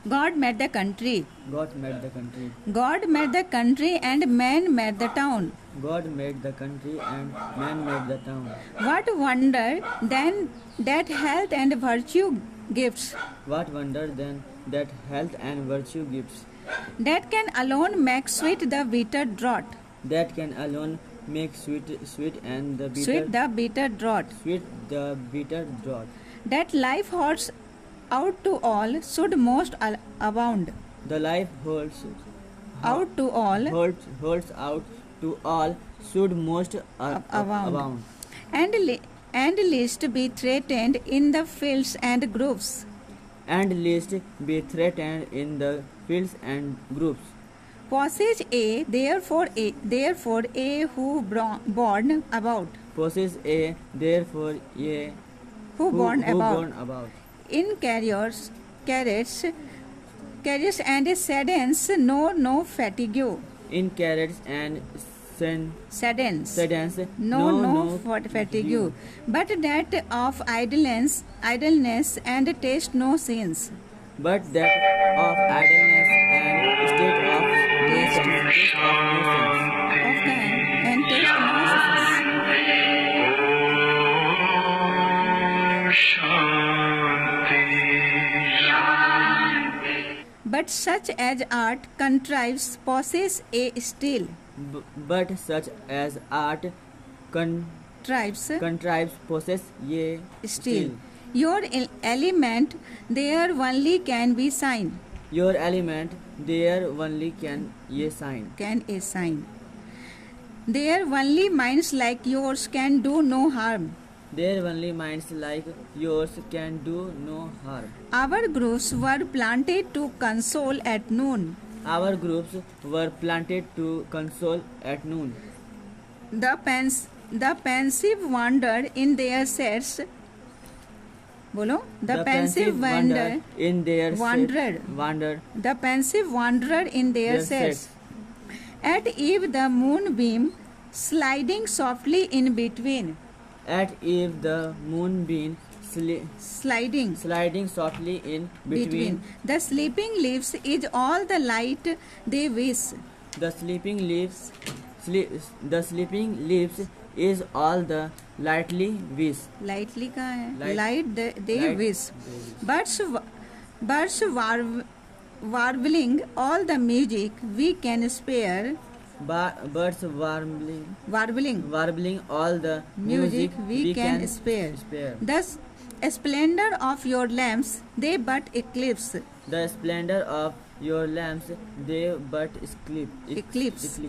God made the country. God made the country. God made the country and man made the town. God made the country and man made the town. What wonder then that health and virtue gifts What wonder then that health and virtue gives, that can alone make sweet the bitter draught. that can alone make sweet and the bitter Sweet the bitter draught. sweet the bitter draught. That life holds out to all should most abound. The life holds Out to all holds out to all should most abound. And least be threatened in the fields and groves. and least be threatened in the fields and groups. Possess therefore a who born about. Possess a therefore a Who born about. born about. In carriers and saddens no fatigue. In carrots and Saddens sedans no fatigue. But that of idleness and taste no sins. but that of idleness and state of Taste. taste of nuisance. Of kind and taste no sins. But such as art contrives possess a still. But such as art contrives possess ye Still. Your element there only can be sign. Your element there only can ye sign. Can a sign. There only minds like yours can do no harm. There only minds like yours can do no harm. Our groups were planted to console at noon. Our groups were planted to console at noon. The pensive wandered in their sets. Bolo. The pensive wandered. In their Wandered. The pensive wandered in their sets. At eve the moonbeam sliding softly in between. At eve the moonbeam Sliding softly in between. The sleeping leaves is all the light they wish. The sleeping leaves is all the lightly wish. Lightly का है? Light. Light they Light wish. they wish. Birds warbling all the music we can spare. Birds warbling all the Music we can spare. Thus, splendor of your lamps they but eclipse. The splendor of your lamps they but eclipse.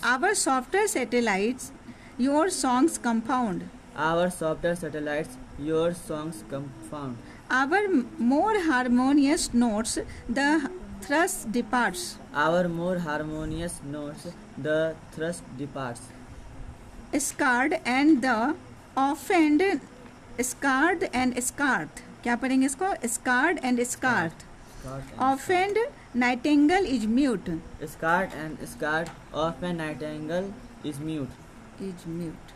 Our softer satellites, your songs compound. Our softer satellites your songs confound. Our more harmonious notes the thrust departs. Our more harmonious notes the thrust departs. Scarred and the offend. Scarred and scarred. क्या पढ़ेंगे इसको? Scarred and scarred. Offend nightingale is mute. Scarred and scarred, often nightingale is mute. Is mute.